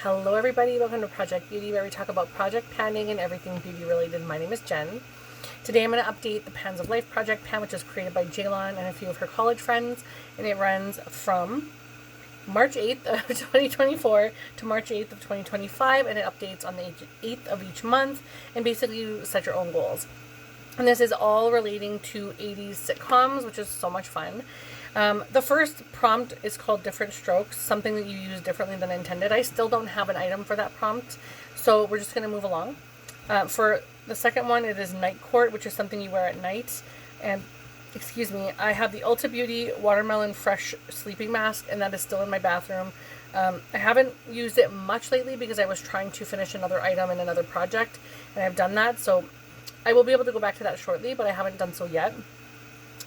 Hello everybody, welcome to Project Beauty, where we talk about project panning and everything beauty related. My name is Jen. Today I'm going to update the Pans of Life project pan, which is created by Jaylon and a few of her college friends, and it runs from March 8th of 2024 to March 8th of 2025, and it updates on the 8th of each month, and basically you set your own goals. And this is all relating to 80s sitcoms, which is so much fun. The first prompt is called Different Strokes, something that you use differently than intended. I still don't have an item for that prompt, so we're just going to move along. For the second one, it is Night Court, which is something you wear at night. And, excuse me, I have the Ulta Beauty Watermelon Fresh Sleeping Mask, and that is still in my bathroom. I haven't used it much lately because I was trying to finish another item in another project, and I've done that, so I will be able to go back to that shortly, but I haven't done so yet.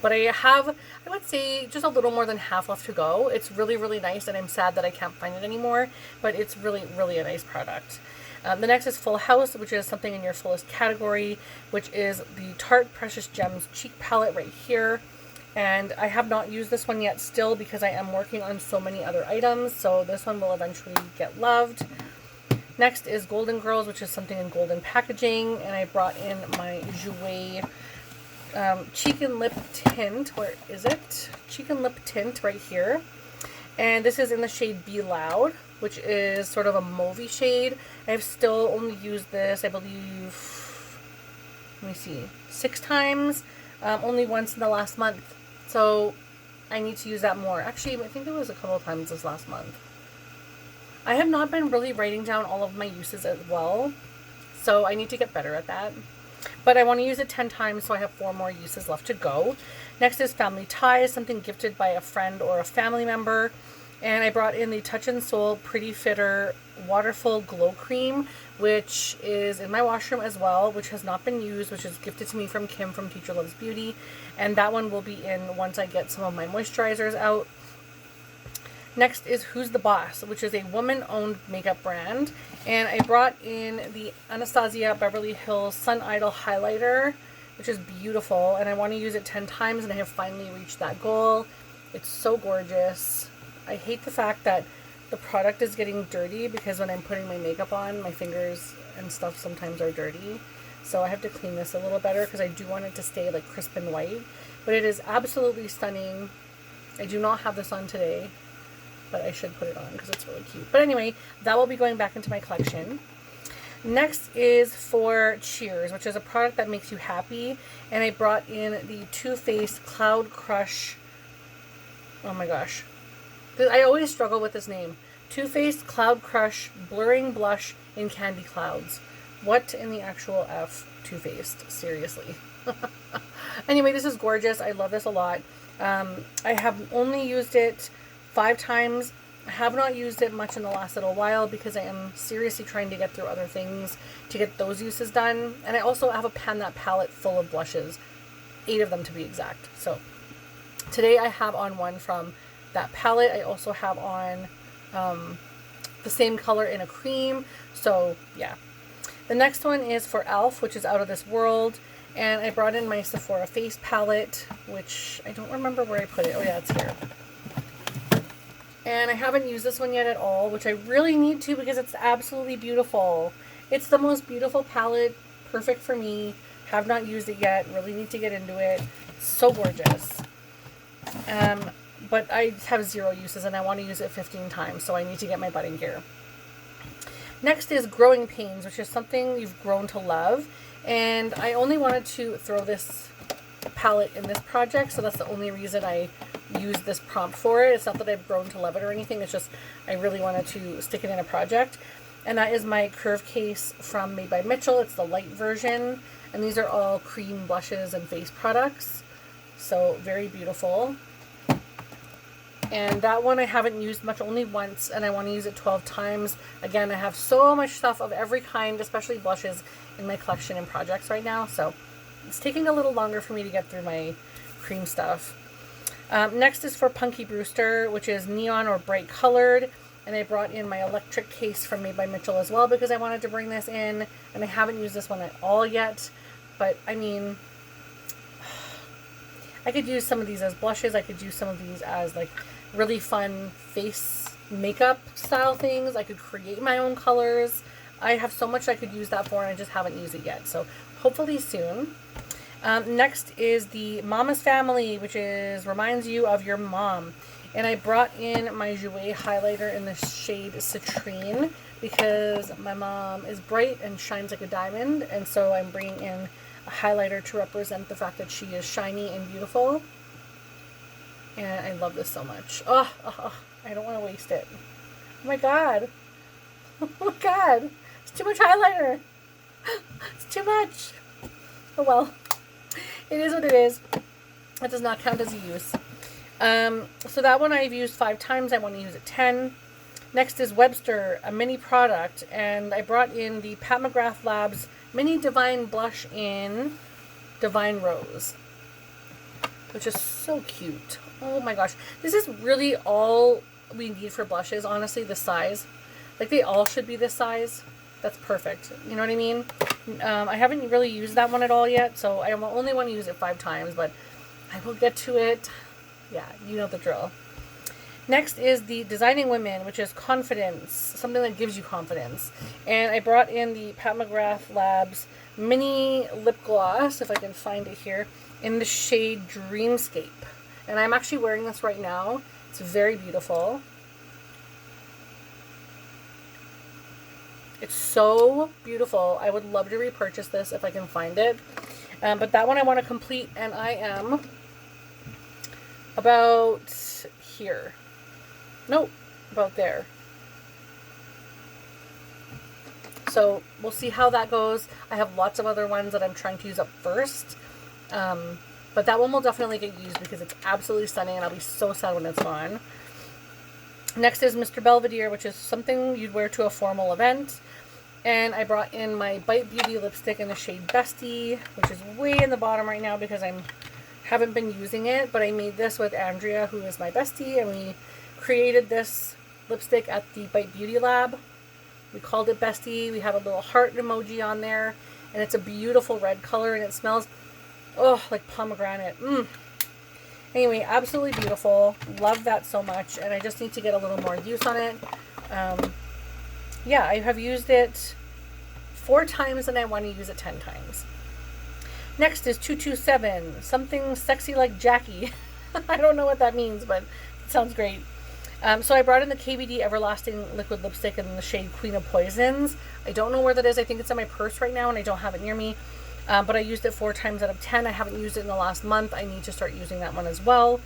But I have, I would say, just a little more than half left to go. It's really, really nice, and I'm sad that I can't find it anymore, but it's really, really a nice product. The next is Full House, which is something in your fullest category, which is the Tarte Precious Gems Cheek Palette right here. And I have not used this one yet still because I am working on so many other items, so this one will eventually get loved. Next is Golden Girls, which is something in golden packaging, and I brought in my Jouer Cheek and Lip Tint. Where is it? Cheek and Lip Tint right here. And this is in the shade Be Loud, which is sort of a mauvey shade. I've still only used this, I believe, let me see, 6 times, only once in the last month. So I need to use that more. Actually, I think it was a couple of times this last month. I have not been really writing down all of my uses as well, so I need to get better at that. But I want to use it 10 times, so I have 4 more uses left to go. Next is Family Ties, something gifted by a friend or a family member. And I brought in the Touch in Sol Pretty Fitter Waterful Glow Cream, which is in my washroom as well, which has not been used, which is gifted to me from Kim from Teacher Loves Beauty. And that one will be in once I get some of my moisturizers out. Next is Who's the Boss, which is a woman-owned makeup brand. And I brought in the Anastasia Beverly Hills Sun Idol Highlighter, which is beautiful. And I want to use it 10 times, and I have finally reached that goal. It's so gorgeous. I hate the fact that the product is getting dirty because when I'm putting my makeup on, my fingers and stuff sometimes are dirty. So I have to clean this a little better because I do want it to stay like crisp and white. But it is absolutely stunning. I do not have this on today, but I should put it on because it's really cute. But anyway, that will be going back into my collection. Next is for Cheers, which is a product that makes you happy. And I brought in the Too Faced Cloud Crush. Oh my gosh. I always struggle with this name. Too Faced Cloud Crush Blurring Blush in Candy Clouds. What in the actual F? Too Faced. Seriously. Anyway, this is gorgeous. I love this a lot. I have only used it 5 times. I have not used it much in the last little while because I am seriously trying to get through other things to get those uses done. And I also have a Pan That palette full of blushes. 8 of them to be exact. So today I have on one from that palette. I also have on the same color in a cream. So yeah. The next one is for e.l.f., which is Out of This World. And I brought in my Sephora Face palette, which I don't remember where I put it. Oh yeah, it's here. And I haven't used this one yet at all, which I really need to because it's absolutely beautiful. It's the most beautiful palette, perfect for me. Have not used it yet, really need to get into it. So gorgeous. But I have 0 uses and I want to use it 15 times, so I need to get my butt in gear. Next is Growing Pains, which is something you've grown to love. And I only wanted to throw this palette in this project, so that's the only reason I used this prompt for it. It's not that I've grown to love it or anything, it's just I really wanted to stick it in a project. And that is my Curve Case from Made by Mitchell. It's the light version, and these are all cream blushes and face products, so very beautiful. And that one I haven't used much, only once, and I want to use it 12 times. Again, I have so much stuff of every kind, especially blushes, in my collection and projects right now, so it's taking a little longer for me to get through my cream stuff. Next is for Punky Brewster, which is neon or bright colored, and I brought in my electric case from Made by Mitchell as well because I wanted to bring this in, and I haven't used this one at all yet, but I mean, I could use some of these as blushes, I could use some of these as like really fun face makeup style things. I could create my own colors. I have so much I could use that for, and I just haven't used it yet. So hopefully soon. Next is the Mama's Family, which reminds you of your mom. And I brought in my Jouer highlighter in the shade Citrine because my mom is bright and shines like a diamond. And so I'm bringing in a highlighter to represent the fact that she is shiny and beautiful. And I love this so much. Oh, I don't want to waste it. Oh my god. Oh my god. It's too much highlighter. It's too much. Oh well. It is what it is. It does not count as a use. So that one I've used 5 times. I want to use it 10. Next is Webster, a mini product. And I brought in the Pat McGrath Labs Mini Divine Blush in Divine Rose, which is so cute. Oh my gosh. This is really all we need for blushes, honestly, the size. Like, they all should be this size. That's perfect. You know what I mean? I haven't really used that one at all yet, so I only want to use it 5 times, but I will get to it. Yeah, you know the drill. Next is the Designing Women, which is confidence, something that gives you confidence. And I brought in the Pat McGrath Labs Mini Lip Gloss, if I can find it here, in the shade Dreamscape. And I'm actually wearing this right now. It's very beautiful. It's so beautiful. I would love to repurchase this if I can find it. But that one I want to complete, and I am about here. Nope, about there. So we'll see how that goes. I have lots of other ones that I'm trying to use up first. But that one will definitely get used because it's absolutely stunning, and I'll be so sad when it's gone. Next is Mr. Belvedere, which is something you'd wear to a formal event. And I brought in my Bite Beauty lipstick in the shade Bestie, which is way in the bottom right now because I haven't been using it. But I made this with Andrea, who is my bestie, and we created this lipstick at the Bite Beauty Lab. We called it Bestie. We have a little heart emoji on there, and it's a beautiful red color, and it smells, like pomegranate. Anyway, absolutely beautiful. Love that so much, and I just need to get a little more use on it. Yeah, I have used it 4 times, and I want to use it 10 times. Next is 227, something sexy like Jackie. I don't know what that means, but it sounds great. So I brought in the KVD Everlasting Liquid Lipstick in the shade Queen of Poisons. I don't know where that is. I think it's in my purse right now, and I don't have it near me. But I used it 4 times out of 10. I haven't used it in the last month. I need to start using that one as well.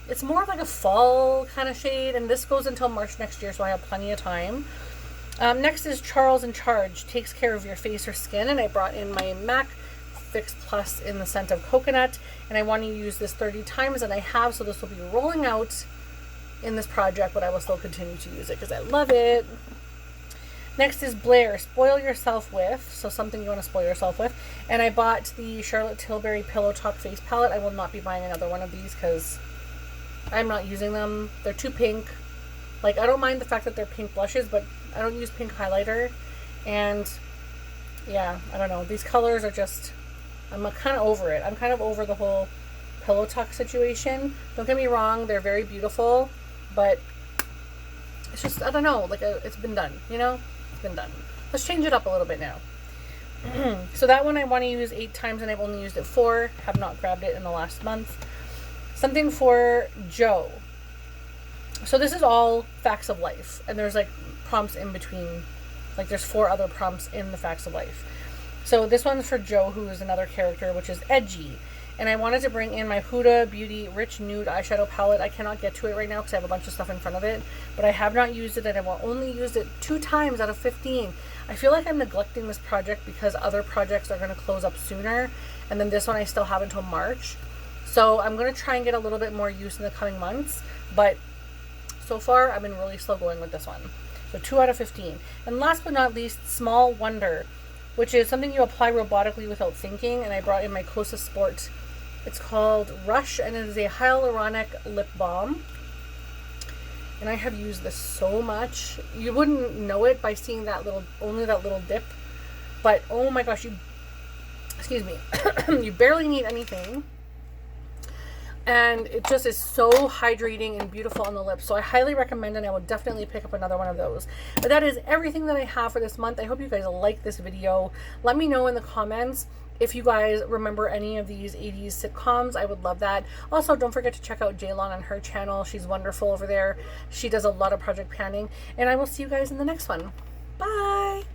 It's more of like a fall kind of shade, and this goes until March next year, so I have plenty of time. Next is Charles in Charge, takes care of your face or skin, and I brought in my MAC Fix Plus in the scent of coconut, and I want to use this 30 times, and I have, so this will be rolling out in this project, but I will still continue to use it because I love it. Next is Blair, Spoil Yourself With, so something you want to spoil yourself with, and I bought the Charlotte Tilbury Pillow Talk Face Palette. I will not be buying another one of these because I'm not using them. They're too pink. Like, I don't mind the fact that they're pink blushes, but I don't use pink highlighter, and yeah, I don't know. These colors are just, I'm kind of over it. I'm kind of over the whole Pillow Talk situation. Don't get me wrong, they're very beautiful, but it's just, I don't know, like, it's been done, you know? It's been done. Let's change it up a little bit now. So that one I want to use 8 times, and I've only used it 4. Have not grabbed it in the last month. Something for Joe. So this is all facts of life, and there's like prompts in between. Like, there's 4 other prompts in the facts of life. So this one's for Joe, who is another character, which is edgy. And I wanted to bring in my Huda Beauty Rich Nude Eyeshadow Palette. I cannot get to it right now because I have a bunch of stuff in front of it. But I have not used it, and I will only use it 2 times out of 15. I feel like I'm neglecting this project because other projects are going to close up sooner. And then this one I still have until March. So I'm going to try and get a little bit more use in the coming months. But so far, I've been really slow going with this one. So 2 out of 15. And last but not least, Small Wonder, which is something you apply robotically without thinking. And I brought in my Kosas Sport. It's called Rush, and it is a hyaluronic lip balm. And I have used this so much. You wouldn't know it by seeing that little, only that little dip. But oh my gosh, excuse me, you barely need anything. and it just is so hydrating and beautiful on the lips. So I highly recommend, and I would definitely pick up another one of those. But that is everything that I have for this month. I hope you guys like this video. Let me know in the comments if you guys remember any of these 80s sitcoms. I would love that. Also, don't forget to check out Jaylon on her channel. She's wonderful over there. She does a lot of project planning, and I will see you guys in the next one. Bye!